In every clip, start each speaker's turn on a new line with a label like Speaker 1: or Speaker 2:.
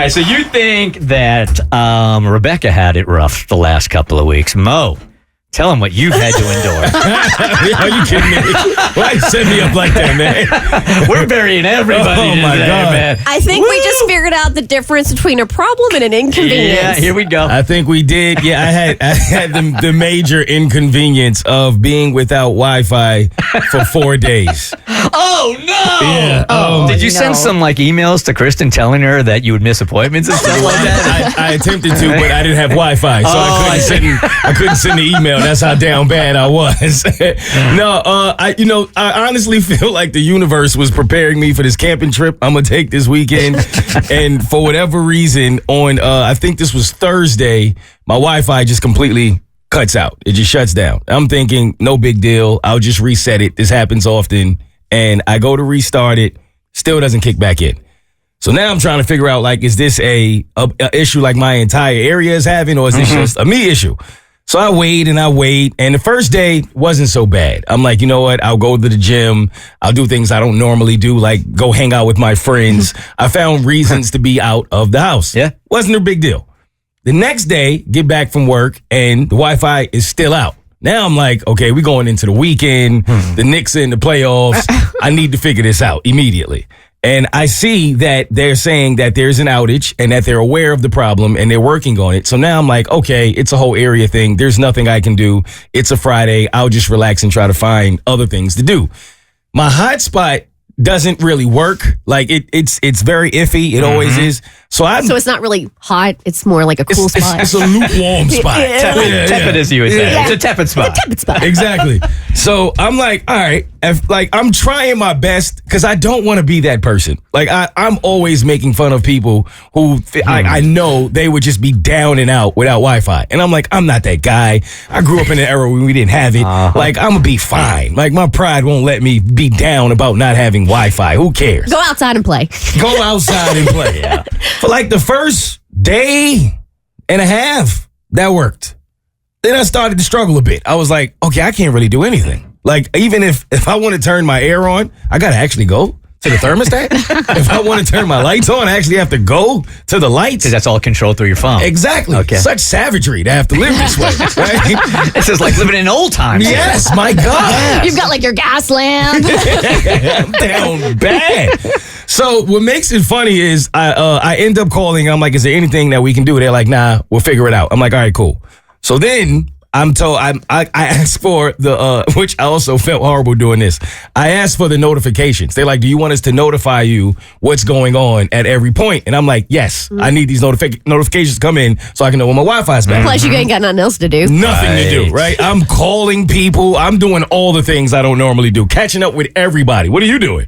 Speaker 1: All right, so you think that Rebecca had it rough the last couple of weeks. Mo, tell him what you've had to endure.
Speaker 2: Are you kidding me? Why you set me up like that, man?
Speaker 1: We're burying everybody
Speaker 2: Oh, my
Speaker 1: today,
Speaker 2: God.
Speaker 1: man.
Speaker 3: I think we just figured out the difference between a problem and an inconvenience.
Speaker 1: Yeah, here we go.
Speaker 2: I think we did. Yeah, I had the major inconvenience of being without Wi-Fi for 4 days.
Speaker 1: Oh, no!
Speaker 2: Yeah.
Speaker 1: Did you send some emails to Kristen telling her that you would miss appointments and stuff like that?
Speaker 2: I attempted to, but I didn't have Wi-Fi, so I couldn't send the email. That's how down bad I was. No, I honestly feel like the universe was preparing me for this camping trip I'm gonna take this weekend, and for whatever reason, on I think this was Thursday, my Wi-Fi just completely cuts out. It just shuts down. I'm thinking, no big deal. I'll just reset it. This happens often, and I go to restart it, still doesn't kick back in. So now I'm trying to figure out, is this a issue like my entire area is having, or is this just a me issue? So I wait, and the first day wasn't so bad. I'm like, you know what? I'll go to the gym. I'll do things I don't normally do, like go hang out with my friends. I found reasons to be out of the house.
Speaker 1: Yeah.
Speaker 2: Wasn't a big deal. The next day, get back from work, and the Wi-Fi is still out. Now I'm like, okay, we're going into the weekend. The Knicks are in the playoffs. I need to figure this out immediately. And I see that they're saying that there's an outage and that they're aware of the problem and they're working on it. So now I'm like, okay, it's a whole area thing. There's nothing I can do. It's a Friday. I'll just relax and try to find other things to do. My hotspot doesn't really work. It's very iffy. It always is. So
Speaker 3: it's not really hot. It's more like a cool spot.
Speaker 2: It's a lukewarm spot.
Speaker 1: Tepid, as you would say.
Speaker 3: Yeah.
Speaker 1: It's a tepid spot.
Speaker 3: It's a tepid spot.
Speaker 2: Exactly. So I'm like, all right, I'm trying my best because I don't want to be that person. I'm always making fun of people who I know they would just be down and out without Wi-Fi. And I'm like, I'm not that guy. I grew up in an era when we didn't have it. I'm going to be fine. My pride won't let me be down about not having Wi-Fi. Who cares?
Speaker 3: Go outside and play.
Speaker 2: Go outside and play. Yeah. For the first day and a half, that worked. Then I started to struggle a bit. I was like, okay, I can't really do anything. Even if I want to turn my air on, I got to actually go to the thermostat. If I want to turn my lights on, I actually have to go to the lights.
Speaker 1: Because that's all controlled through your phone.
Speaker 2: Exactly.
Speaker 1: Okay.
Speaker 2: Such savagery to have to live this way. Right?
Speaker 1: It's just like living in old times.
Speaker 2: Yes, my God.
Speaker 3: You've got your gas lamp.
Speaker 2: I'm down bad. So what makes it funny is I end up calling. I'm like, is there anything that we can do? They're like, nah, we'll figure it out. I'm like, all right, cool. So then I'm told I asked for the which I also felt horrible doing this. I asked for the notifications. They're like, do you want us to notify you what's going on at every point? And I'm like, yes, I need these notifications to come in so I can know when my Wi-Fi is back.
Speaker 3: Plus, you ain't got nothing else to do.
Speaker 2: Nothing to do, right? I'm calling people. I'm doing all the things I don't normally do. Catching up with everybody. What are you doing?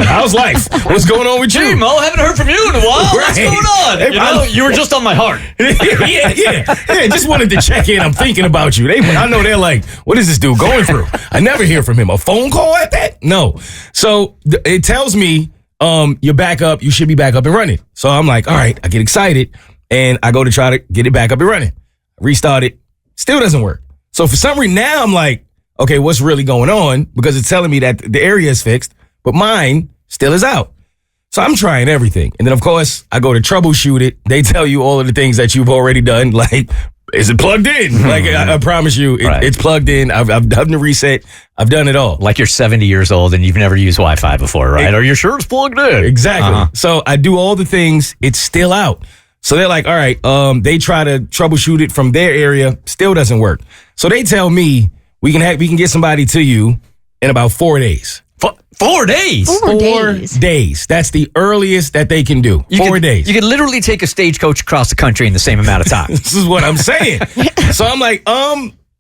Speaker 2: How's life? What's going on with you?
Speaker 1: Hey, Mo, haven't heard from you in a while. What's
Speaker 2: Right.
Speaker 1: going on? You were just on my heart.
Speaker 2: yeah. Just wanted to check in. I'm thinking about you. I know they're like, what is this dude going through? I never hear from him. A phone call at that? No. So it tells me, you're back up. You should be back up and running. So I'm like, all right. I get excited and I go to try to get it back up and running. Restart it. Still doesn't work. So for some reason now I'm like, okay, what's really going on? Because it's telling me that the area is fixed, but mine still is out. So I'm trying everything. And then, of course, I go to troubleshoot it. They tell you all of the things that you've already done, like, is it plugged in? I promise you, it's plugged in. I've done the reset. I've done it all.
Speaker 1: Like you're 70 years old and you've never used Wi-Fi before, right? Are you sure it's plugged in?
Speaker 2: Exactly. So I do all the things. It's still out. So they're like, all right, they try to troubleshoot it from their area. Still doesn't work. So they tell me we can get somebody to you in about 4 days.
Speaker 1: 4 days?
Speaker 3: 4 days.
Speaker 2: days. That's the earliest that they can do. 4 days.
Speaker 1: You could literally take a stagecoach across the country in the same amount of time.
Speaker 2: This is what I'm saying. So I'm like,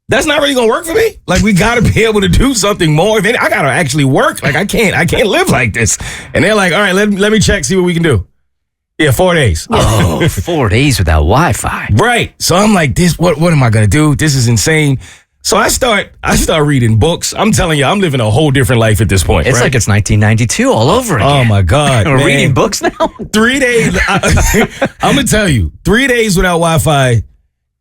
Speaker 2: that's not really gonna work for me. We gotta be able to do something more. I gotta actually work. I can't live like this. And they're like, all right, let me check, see what we can do. Yeah, 4 days.
Speaker 1: Oh, 4 days without Wi-Fi.
Speaker 2: Right. So I'm like, what am I gonna do? This is insane. So I start reading books. I'm telling you, I'm living a whole different life at this point.
Speaker 1: It's like it's 1992 all over again.
Speaker 2: Oh my God.
Speaker 1: We're
Speaker 2: man.
Speaker 1: reading books now?
Speaker 2: 3 days. I'm going to tell you, 3 days without Wi-Fi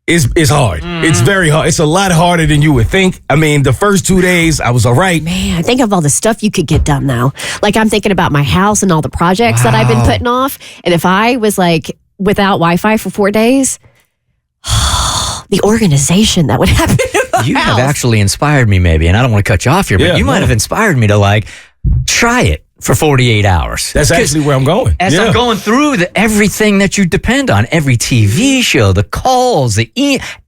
Speaker 2: is hard. It's very hard. It's a lot harder than you would think. I mean, the first 2 days, I was all right.
Speaker 3: Man, think of all the stuff you could get done now. Like, I'm thinking about my house and all the projects that I've been putting off. And if I was like without Wi-Fi for 4 days, the organization that would happen in my
Speaker 1: You
Speaker 3: house.
Speaker 1: have actually inspired me, maybe, and I don't want to cut you off here, but you might have inspired me to like try it for 48 hours.
Speaker 2: That's actually where I'm going.
Speaker 1: As I'm going through everything that you depend on, every TV show, the calls,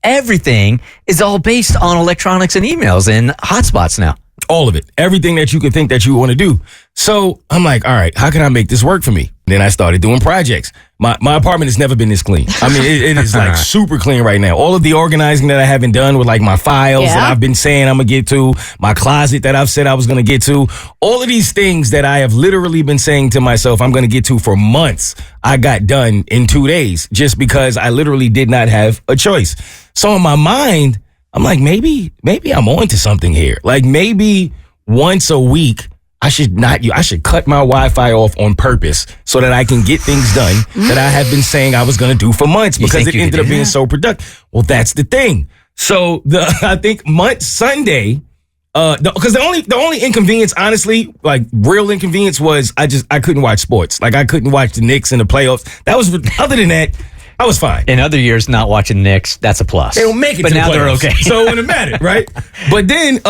Speaker 1: everything is all based on electronics and emails and hotspots now.
Speaker 2: All of it. Everything that you can think that you want to do. So I'm like, all right, how can I make this work for me? Then I started doing projects. My apartment has never been this clean. I mean, it is like super clean right now. All of the organizing that I haven't done with like my files that I've been saying I'm going to get to, my closet that I've said I was going to get to, all of these things that I have literally been saying to myself I'm going to get to for months, I got done in 2 days just because I literally did not have a choice. So in my mind, I'm like, maybe I'm on to something here. Like maybe once a week, I should cut my Wi-Fi off on purpose so that I can get things done that I have been saying I was going to do for months because it ended up being so productive. Well, that's the thing. So I think Sunday, because the only inconvenience, honestly, like real inconvenience was I couldn't watch sports. Like I couldn't watch the Knicks in the playoffs. Other than that, I was fine.
Speaker 1: In other years, not watching Knicks, that's a plus.
Speaker 2: They don't make it,
Speaker 1: but
Speaker 2: to
Speaker 1: now
Speaker 2: the
Speaker 1: they're
Speaker 2: playoffs.
Speaker 1: okay.
Speaker 2: So it wouldn't matter, right? But then,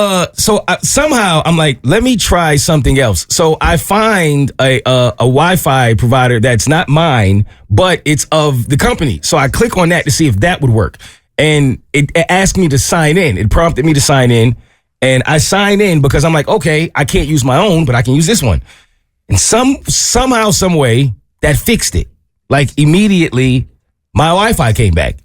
Speaker 2: somehow I'm like, let me try something else. So I find a Wi-Fi provider that's not mine, but it's of the company. So I click on that to see if that would work, and it asked me to sign in. It prompted me to sign in, and I sign in because I'm like, okay, I can't use my own, but I can use this one. And somehow, some way, that fixed it. Like immediately, my Wi-Fi came back.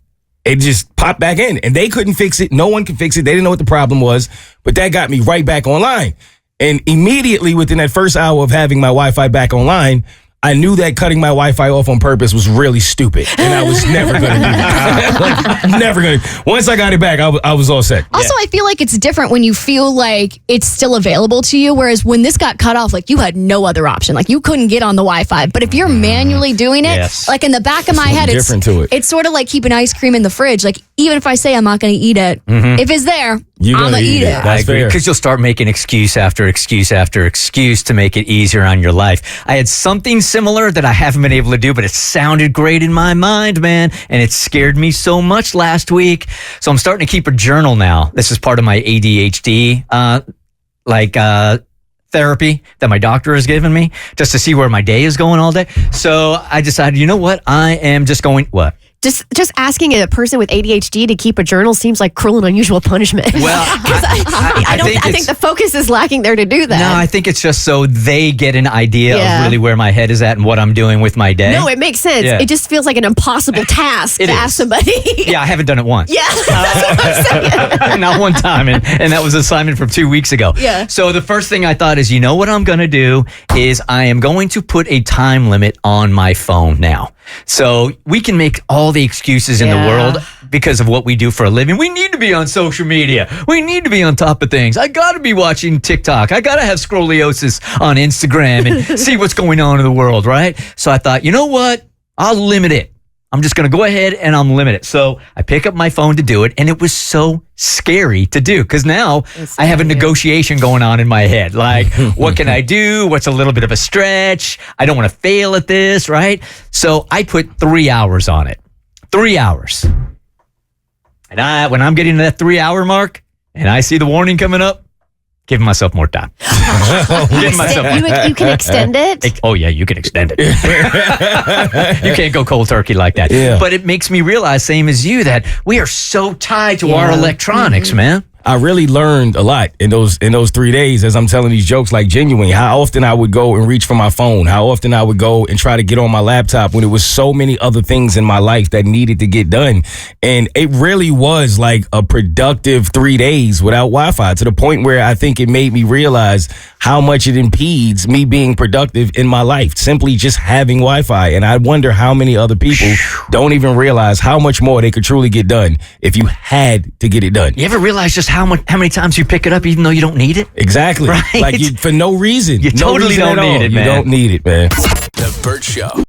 Speaker 2: It just popped back in, and they couldn't fix it. No one could fix it. They didn't know what the problem was, but that got me right back online. And immediately within that first hour of having my Wi-Fi back online, I knew that cutting my Wi-Fi off on purpose was really stupid, and I was never going to do that. Like, never going to. Once I got it back, I was all set.
Speaker 4: Also, I feel like it's different when you feel like it's still available to you, whereas when this got cut off, like you had no other option. Like you couldn't get on the Wi-Fi. But if you're manually doing it, like in the back of my head, it's sort of like keeping ice cream in the fridge. Like even if I say I'm not going to eat it, if it's there, I'm going to eat it.
Speaker 1: I agree, because you'll start making excuse after excuse after excuse to make it easier on your life. I had something similar that I haven't been able to do, but it sounded great in my mind, man, and it scared me so much last week. So I'm starting to keep a journal now. This is part of my ADHD therapy that my doctor has given me, just to see where my day is going all day. So I decided, you know what? I am just going, what?
Speaker 3: Just asking a person with ADHD to keep a journal seems like cruel and unusual punishment.
Speaker 1: Well,
Speaker 3: I think the focus is lacking there to do that.
Speaker 1: No, I think it's just so they get an idea of really where my head is at and what I'm doing with my day.
Speaker 3: No, it makes sense.
Speaker 1: Yeah.
Speaker 3: It just feels like an impossible task to ask somebody.
Speaker 1: Yeah, I haven't done it once.
Speaker 3: Yeah, that's what I'm saying.
Speaker 1: Not one time, and that was an assignment from 2 weeks ago.
Speaker 3: Yeah.
Speaker 1: So the first thing I thought is, you know what I'm going to do is I am going to put a time limit on my phone now. So we can make all the excuses in the world because of what we do for a living. We need to be on social media. We need to be on top of things. I got to be watching TikTok. I got to have scoliosis on Instagram and see what's going on in the world, right? So I thought, you know what? I'll limit it. I'm just going to go ahead and I'm limit it. So I pick up my phone to do it, and it was so scary to do because now I have a negotiation going on in my head. Like, what can I do? What's a little bit of a stretch? I don't want to fail at this, right? So I put 3 hours on it. 3 hours. And when I'm getting to that 3 hour mark and I see the warning coming up, giving myself more time.
Speaker 3: You can extend it?
Speaker 1: Oh, yeah, you can extend it. You can't go cold turkey like that. Yeah. But it makes me realize, same as you, that we are so tied to our electronics, man.
Speaker 2: I really learned a lot in those 3 days as I'm telling these jokes, like genuine. How often I would go and reach for my phone, how often I would go and try to get on my laptop when it was so many other things in my life that needed to get done. And it really was like a productive 3 days without Wi-Fi, to the point where I think it made me realize how much it impedes me being productive in my life, simply just having Wi-Fi. And I wonder how many other people don't even realize how much more they could truly get done if you had to get it done.
Speaker 1: You ever realize just how many times you pick it up even though you don't need it?
Speaker 2: Exactly.
Speaker 1: Right?
Speaker 2: Like for no reason.
Speaker 1: You totally don't need it, man.
Speaker 2: You don't need it, man.
Speaker 5: The Bert Show.